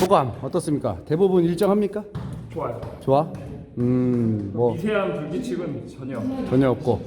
소감 어떻습니까? 대부분 일정합니까? 좋아요. 좋아? 뭐 미세한 불규칙은 전혀 없고.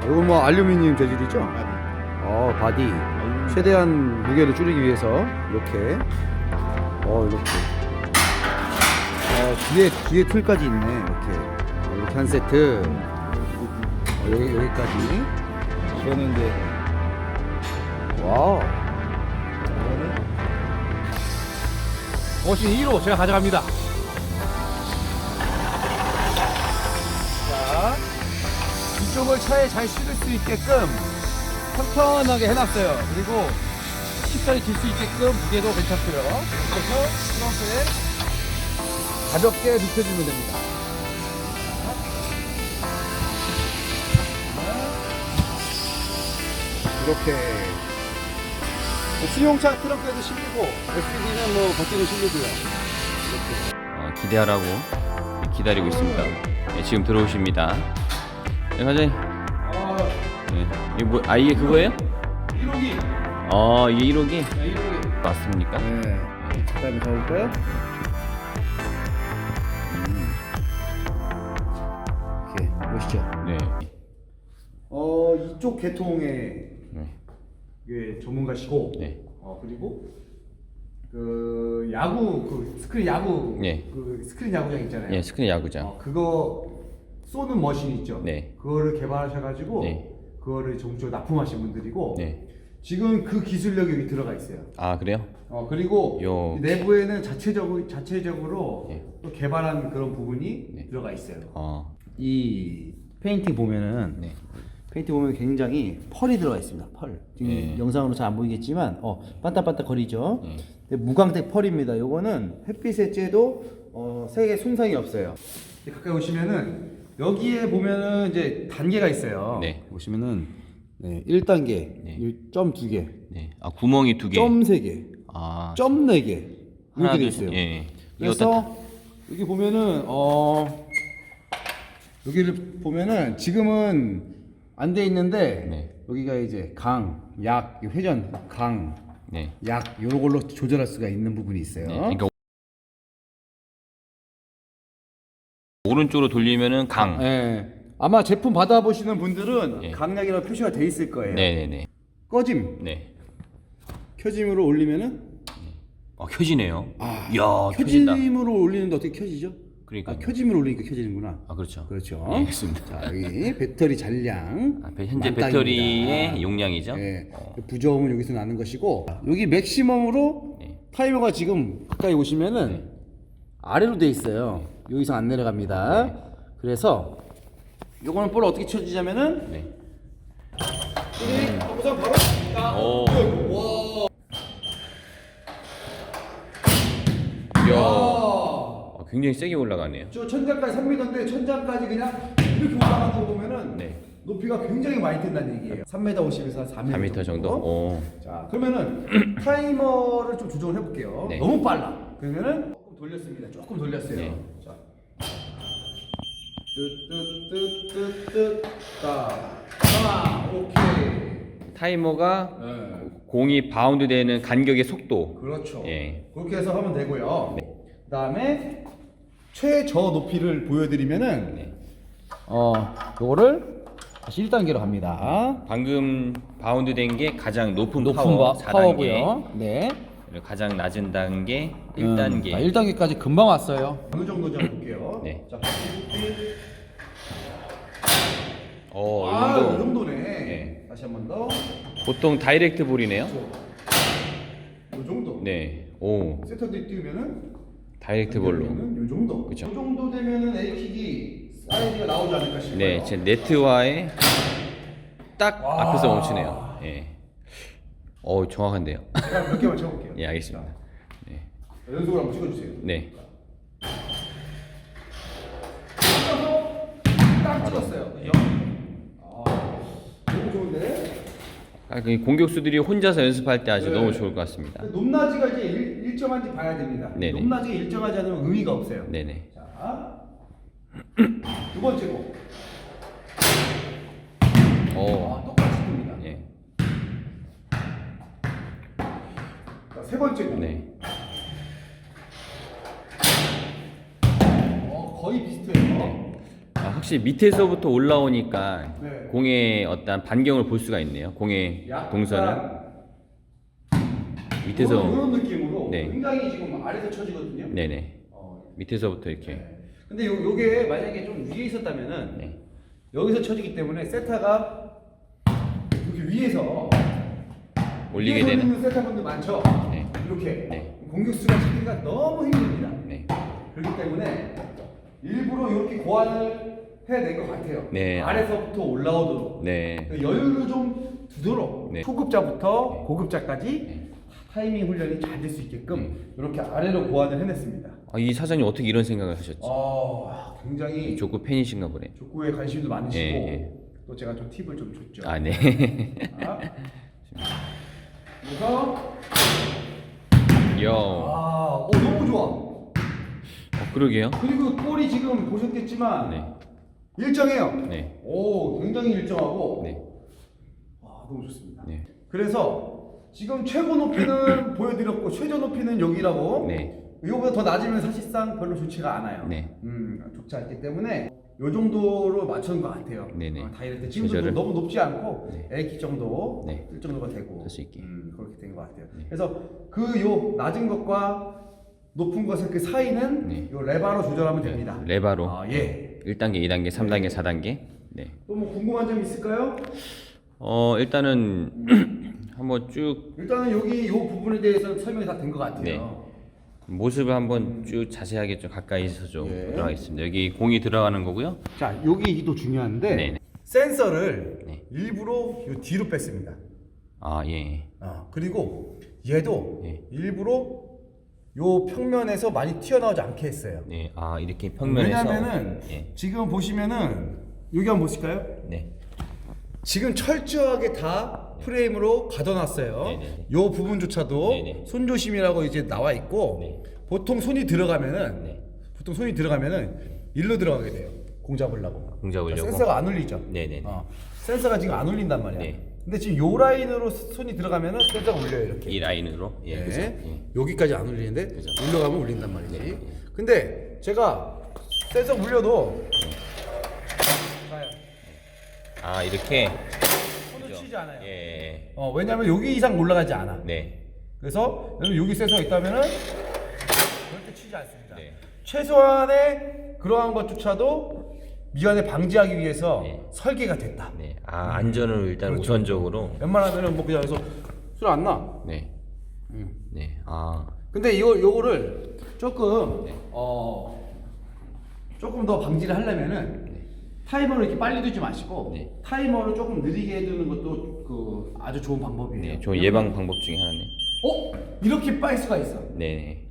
이건 뭐 알루미늄 재질이죠? 바디. 최대한 무게를 줄이기 위해서 이렇게 이렇게 뒤에 틀까지 있네. 이렇게 한 세트. 여기까지. 이거는 이제 와우. 머신 2로 제가 가져갑니다. 자, 이쪽을 차에 잘 실을 수 있게끔 평평하게 해놨어요. 그리고 쉽사리 들 수 있게끔 무게도 괜찮고요. 그래서 트렁크에 가볍게 눕혀주면 됩니다. 이렇게 승용차 트렁크에도 실리고 SUV는 뭐 버티고 실리고요. 이렇게. 기대하라고 기다리고 있습니다. 네, 지금 들어오십니다. 네, 과장님. 네. 이게 뭐, 이게 그거예요? 1호기. 이게 1호기? 네, 1호기. 맞습니까? 네. 그 다음에 가볼까요? 이렇게 보시죠. 네. 이쪽 계통의 이게 전문가시고, 네. 그리고 그 야구 그 스크린 야구 네. 그 스크린 야구장 있잖아요. 예, 스크린 야구장. 그거 쏘는 머신 있죠. 네. 그거를 개발하셔가지고 네. 그거를 전국적으로 납품하신 분들이고, 네. 지금 그 기술력이 여기 들어가 있어요. 아, 그래요? 그리고 요- 이 내부에는 자체적으로 네. 또 개발한 그런 부분이 네. 들어가 있어요. 이 페인팅 보면은 네. 페인팅 보면 굉장히 펄이 들어가 있습니다. 펄. 지금 네. 영상으로 잘 안 보이겠지만 반딱반딱 거리죠. 네. 근데 무광택 펄입니다. 요거는 햇빛에 쬐도 색에 손상이 없어요. 가까이 오시면은 여기에 보면은 이제 단계가 있어요. 네. 보시면은 1단계, 네. 점 2개, 네. 구멍이 2개. 점 3개, 아, 점 4개 하나, 이렇게 돼 둘, 있어요. 예. 그래서 여기 보면은 여기를 보면은 지금은 안 돼 있는데 네. 여기가 이제 강, 약, 회전, 강, 네. 약 요런 걸로 조절할 수가 있는 부분이 있어요. 네. 그러니까 오른쪽으로 돌리면은 강. 예. 아마 제품 받아보시는 분들은 예. 강약이라고 표시가 돼 있을 거예요. 네네네. 꺼짐, 네. 켜짐으로 올리면은 켜지네요. 이야, 켜진다. 켜짐으로 올리는데 어떻게 켜지죠? 그러니까. 켜짐으로 올리니까 켜지는구나. 그렇죠. 그렇죠. 예, 알겠습니다. 자, 여기 배터리 잔량. 현재 만땅입니다. 배터리의 용량이죠? 예. 부저음은 여기서 나는 것이고, 여기 맥시멈으로 네. 타이머가 지금 가까이 오시면은 아래로 돼 있어요. 여기서 안 내려갑니다. 그래서 요거는 볼 어떻게 쳐지냐면은 네. 우선 바로 오. 이야. 굉장히 세게 올라가네요. 저 천장까지 3m인데 천장까지 그냥 이렇게 올라가는 거 보면은 네. 높이가 굉장히 많이 뜬다는 얘기예요. 3m 50에서 4m, 4m 정도? 오. 자, 그러면은 타이머를 좀 조정을 해볼게요. 네. 너무 빨라. 그러면은 조금 돌렸습니다. 조금 돌렸어요. 네. 자, 뜨뜨뜨뜨뜨 자, 오케이. 타이머가 네. 공이 바운드 되는 간격의 속도. 그렇죠. 예. 그렇게 해서 하면 되고요. 그다음에 최저 높이를 보여드리면은 네. 요거를 다시 1단계로 갑니다. 방금 바운드 된 게 가장 높은 높은 파워 4단계. 파워고요. 네. 그리고 가장 낮은 단계 1단계. 1단계까지 금방 왔어요. 어느 정도인지 한번 볼게요. 네. 자, 이 이 정도. 정도네. 네. 다시 한 번 더. 보통 다이렉트 볼이네요. 이 정도. 네. 오. 세터디 띄우면은 다이렉트 볼로. 이 정도. 그쵸. 이 정도 되면은 A킥이 사이즈가 나오지 않을까 싶어요. 네, 제 네트와의 딱 앞에서 멈추네요. 예. 정확한데요. 제가 몇 개만 쳐볼게요. 예, 알겠습니다. 네. 연속으로 한번 찍어주세요. 네. 아, 그 공격수들이 혼자서 연습할 때 아주 네. 너무 좋을 것 같습니다. 높낮이가 이제 일정한지 봐야 됩니다. 네네. 높낮이가 일정하지 않으면 의미가 없어요. 네네. 자, 두 번째 곡. 오. 똑같이 듭니다. 예. 자, 세 번째 곡. 네. 거의 비슷해요. 아, 확실히 밑에서부터 올라오니까 네. 공의 어떤 반경을 볼 수가 있네요. 공의 약간 동선을 밑에서 이런 느낌으로 네. 굉장히 지금 아래서 쳐지거든요. 네네. 밑에서부터 이렇게 네. 근데 요게 만약에 좀 위에 있었다면은 네. 여기서 쳐지기 때문에 세타가 여기 위에서 올리게 위에서 되는. 있는 세타분들 많죠. 네. 이렇게 네. 공격수가 치기가 너무 힘듭니다. 네. 그렇기 때문에 일부러 이렇게 고안을 해낸 것 같아요. 네. 아래서부터 올라오도록 네. 여유를 좀 두도록 네. 초급자부터 고급자까지 네. 타이밍 훈련이 잘 될 수 있게끔 이렇게 아래로 고안을 해냈습니다. 아, 이 사장님 어떻게 이런 생각을 하셨지? 굉장히 족구 팬이신가 보네. 족구에 관심도 많으시고 예, 예. 또 제가 좀 팁을 좀 줬죠. 아, 네. 자, 그래서 요. 너무 좋아. 그러게요. 그리고 볼이 지금 보셨겠지만 네. 일정해요. 네. 굉장히 일정하고 네. 너무 좋습니다. 네. 그래서 지금 최고 높이는 보여드렸고 최저 높이는 여기라고. 네. 이거보다 더 낮으면 사실상 별로 좋지가 않아요. 네. 좋지 않기 때문에 요 정도로 맞춘 것 같아요. 네네. 다이렉트 지금도 조절을? 너무 높지 않고 네. A키 정도 네. 뜰 정도가 되고 뜰수 있게. 그렇게 된 것 같아요. 네. 그래서 그 요 낮은 것과 높은 것의 그 사이는 네. 요 레바로 조절하면 됩니다. 레바로. 예. 1단계, 2단계, 3단계, 4단계. 네. 또 뭐 궁금한 점 있을까요? 일단은 한번 쭉 일단은 여기 요 부분에 대해서는 설명이 다 된 것 같아요. 네. 모습을 한번 쭉 자세하게 좀 가까이서 좀 예. 보도록 하겠습니다. 여기 공이 들어가는 거고요. 자, 여기 또 중요한데 네네. 센서를 네. 일부러 요 뒤로 뺐습니다. 아, 예. 그리고 얘도 예. 일부러 요 평면에서 많이 튀어나오지 않게 했어요. 네. 아, 이렇게 평면에서. 왜냐면은 예. 지금 보시면은 여기 한번 보실까요? 네. 지금 철저하게 다 프레임으로 가둬놨어요. 네네네. 요 부분조차도 네네. 손조심이라고 이제 나와 있고 네. 보통 손이 들어가면은 네. 일로 들어가게 돼요. 공 잡으려고. 공 잡으려고? 센서가 안 울리죠. 네네네. 센서가 지금 안 울린단 말이야. 네. 근데 지금 요 라인으로 손이 들어가면은 센서가 울려요 이렇게. 이 라인으로. 예. 그죠? 네. 예. 여기까지 안 울리는데 그죠. 올라가면 울린단 말이지. 네. 근데 제가 센서 울려도 가요. 아, 이렇게. 손을 치지 않아요. 예. 왜냐면 여기 이상 올라가지 않아. 네. 그래서 여기 센서가 있다면은 절대 치지 않습니다. 네. 최소한의 그러한 것조차도 미연에 방지하기 위해서 네. 설계가 됐다. 네. 아, 안전을 일단 그렇죠. 우선적으로. 웬만하면은 뭐 그냥 해서 술 안 나. 네. 네. 아. 근데 요거를 조금 네. 조금 더 방지를 하려면은 타이머를 이렇게 빨리 두지 마시고 네. 타이머를 조금 느리게 해두는 것도 그 아주 좋은 방법이에요. 네. 좋은 예방 방법 중에 하나네요. 이렇게 빨 수가 있어. 네.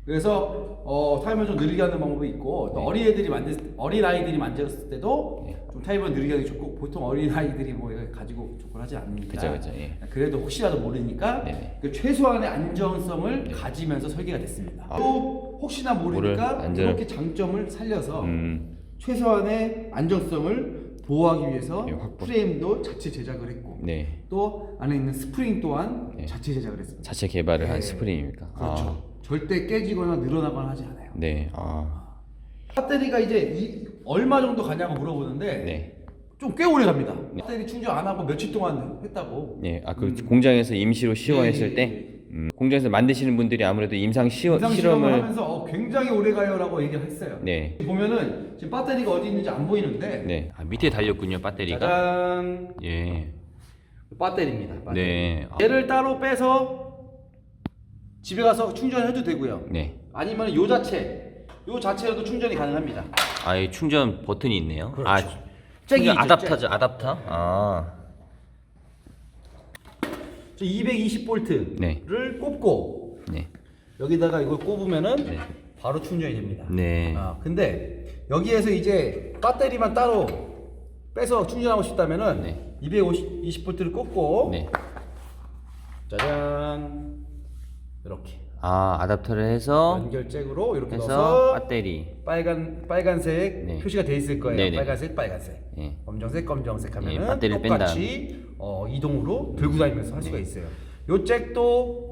그래서 타이머 좀 느리게 하는 방법이 있고 또 어린 아이들이 만졌을 때도 네. 좀 타이머 느리게 하기 좋고 보통 어린 아이들이 뭐 이거 가지고 접근하지 않으니까 그죠, 그죠, 예. 그래도 혹시라도 모르니까 네네. 그 최소한의 안정성을 가지면서 설계가 됐습니다. 아. 또 혹시나 모르니까 안전을- 이렇게 장점을 살려서 음. 최소한의 안정성을 보호하기 위해서 예, 확보. 프레임도 자체 제작을 했고 네. 또 안에 있는 스프링 또한 네. 자체 제작을 했습니다. 자체 개발을 네. 한 스프링입니까? 그렇죠. 절대 깨지거나 늘어나거나 하지 않아요. 네. 아. 배터리가 이제 얼마 정도 가냐고 물어보는데 네. 좀 꽤 오래 갑니다. 배터리 충전 안 하고 며칠 동안 했다고. 네. 아, 그 공장에서 임시로 시험했을 예, 때 공장에서 만드시는 분들이 아무래도 임상 임상 실험을 실험을 하면서 굉장히 오래 가요라고 얘기를 했어요. 네. 보면은 지금 배터리가 어디 있는지 안 보이는데 네. 아, 밑에 달렸군요, 배터리가. 짜잔 예. 배터리입니다. 배터리. 네. 얘를 따로 빼서 집에 가서 충전해도 되고요. 네. 아니면 요 자체로도 충전이 가능합니다. 아, 이 충전 버튼이 있네요. 그렇죠. 아, 잭이 충전 있죠, 아답터죠, 아답터. 아. 220볼트를 네. 꼽고 네. 여기다가 이걸 꼽으면은 네. 바로 충전이 됩니다. 네. 근데 여기에서 이제 배터리만 따로 빼서 충전하고 싶다면은 네. 220V를 꽂고 네. 짜잔 이렇게 아, 아답터를 해서 연결잭으로 이렇게 해서 넣어서 배터리. 빨간색 네. 표시가 돼 있을 거예요. 네네. 빨간색 예. 검정색 하면은 예, 배터리를 뺀 똑같이 이동으로 들고 다니면서 할 수가 있어요. 요 잭도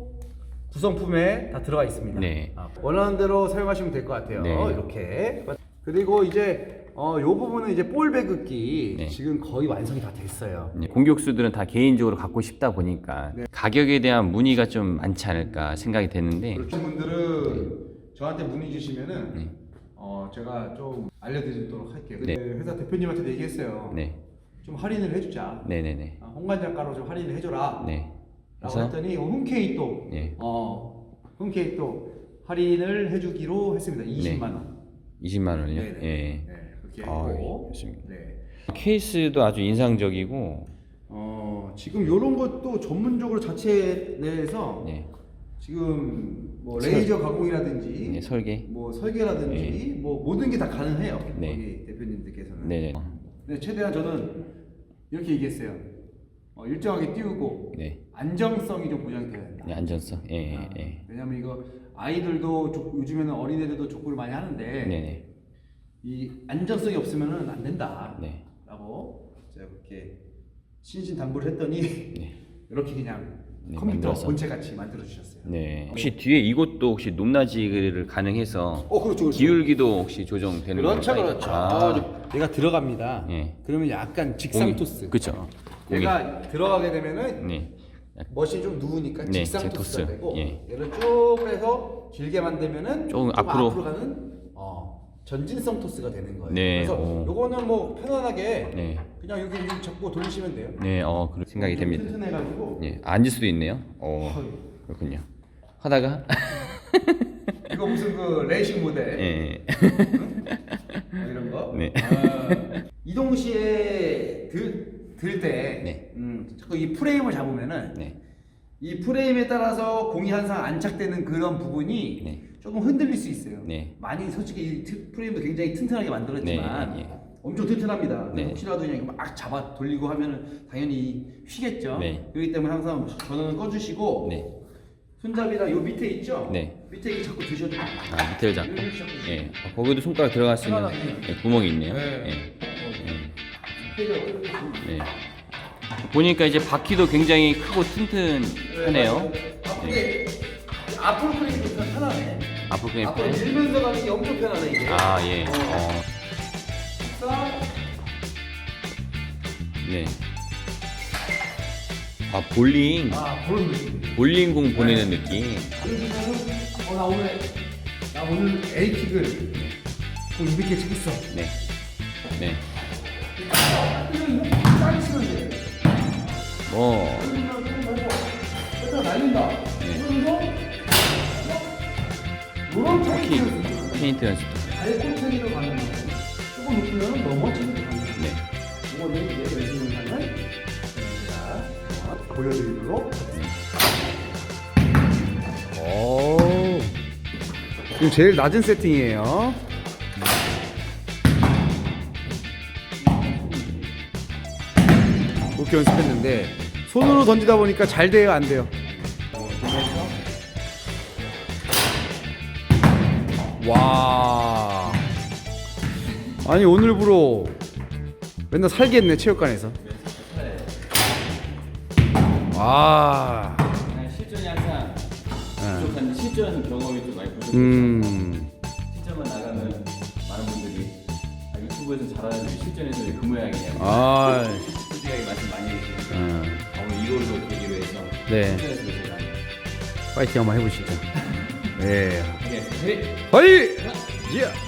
구성품에 다 들어가 있습니다. 네. 원하는 대로 사용하시면 될 것 같아요. 네. 이렇게. 그리고 이제 요 부분은 이제 볼 배급기 네. 지금 거의 완성이 다 됐어요. 공격수들은 다 개인적으로 갖고 싶다 보니까 네. 가격에 대한 문의가 좀 많지 않을까 생각이 됐는데 그런 분들은 저한테 문의 주시면은 네. 제가 좀 알려드리도록 할게요. 네. 근데 회사 대표님한테 얘기했어요. 네. 좀 할인을 해주자. 네네네. 홍간장가로 좀 할인을 해줘라. 네. 라고 그래서 했더니 흔쾌히 또 네. 흔쾌히 또 할인을 해주기로 했습니다. 20만 원. 20만 원이요? 네네. 예. 네, 그렇게 아, 했고. 좋습니다. 네. 케이스도 아주 인상적이고 지금 이런 것도 전문적으로 자체 내에서 네. 지금 뭐 레이저 가공이라든지 네, 설계. 뭐 설계라든지 뭐 모든 게 다 가능해요. 네. 거기 대표님들께서는. 네네. 네, 최대한 저는 이렇게 얘기했어요. 일정하게 띄우고 네. 안정성이 좀 보장이 돼야 된다. 네, 안전성. 예, 예, 예. 왜냐면 이거 아이들도 요즘에는 어린애들도 족구를 많이 하는데 네네. 이 안정성이 없으면은 안 된다. 네. 라고 제가 그렇게 신신당부를 했더니 네. 이렇게 그냥 네, 컴퓨터 만들어서. 본체 같이 만들어 주셨어요. 네. 혹시 뒤에 이것도 혹시 높낮이를 가능해서 그렇죠. 기울기도 혹시 조정되는 그렇죠, 건가요? 그렇죠. 아, 얘가 들어갑니다. 예. 그러면 약간 직상 토스. 그렇죠. 얘가 들어가게 되면은 네. 멋이 좀 누우니까 네, 직상 직토스. 토스가 되고 예. 얘를 쭉 해서 길게 만들면은 조금 좀 앞으로. 가는 전진성 토스가 되는 거예요. 네, 그래서 오. 요거는 뭐 편안하게 네. 그냥 여기 잡고 돌리시면 돼요. 네, 그런 생각이 됩니다. 튼튼해가지고 예, 앉을 수도 있네요. 그렇군요. 하다가 이거 무슨 그 레이싱 모델 예. 이런 거. 네. 이동 시에 들 때 네. 자꾸 이 프레임을 잡으면은 네. 이 프레임에 따라서 공이 항상 안착되는 그런 부분이 네. 조금 흔들릴 수 있어요. 네. 많이 솔직히 이 프레임도 굉장히 튼튼하게 만들었지만 네, 예. 엄청 튼튼합니다. 네. 혹시라도 그냥 이거 막 잡아 돌리고 하면은 당연히 휘겠죠. 네. 그렇기 때문에 항상 전원을 꺼주시고 네. 손잡이랑 요 밑에 있죠. 네. 밑에 이게 자꾸 드셔도 돼요. 아, 밑을 잡고. 이렇게 잡고 드셔도 예. 거기도 손가락 들어갈 수 있는 예, 구멍이 있네요. 네. 예. 네. 보니까 이제 바퀴도 굉장히 크고 튼튼하네요. 네. 앞으로 프레임이 더 편하네. 앞으로 그냥 앞으로 밀면서 가는 게 엄청 편하네 이게. 아, 예. 네. 아, 볼링. 그런 느낌. 볼링공 보내는 느낌. 그러면은 나 오늘 A킥을 또 200개 치겠어. 네. 네. 이거 짱 치면 돼. 일단 날린다. 네. 그러면서 요런 킥. 페인트 페인트 연습. 아예 꼴탱이로 가는 거. 조금 높으면 넘어지는 거. 네. 이거는 이제 열심히 하면 보여드리도록. 오. 지금 제일 낮은 세팅이에요. 그렇게 연습했는데 손으로 던지다 보니까 잘 돼요, 안 돼요? 와. 아니 오늘부로 맨날 살겠네 체육관에서. 와. 실전이 항상 부족한 실전 경험이 좀 많이 부족해서 실전만 나가면 많은 분들이 유튜브에서 잘하는 실전에서 왜 그 모양이냐고 아. 솔직하게 말씀 많이 해주시니까 오늘 이걸로 계기로 해서 네. 실전에서 제가 파이팅 한번 해보시죠. 네. 하겠습니다. 허이. 예.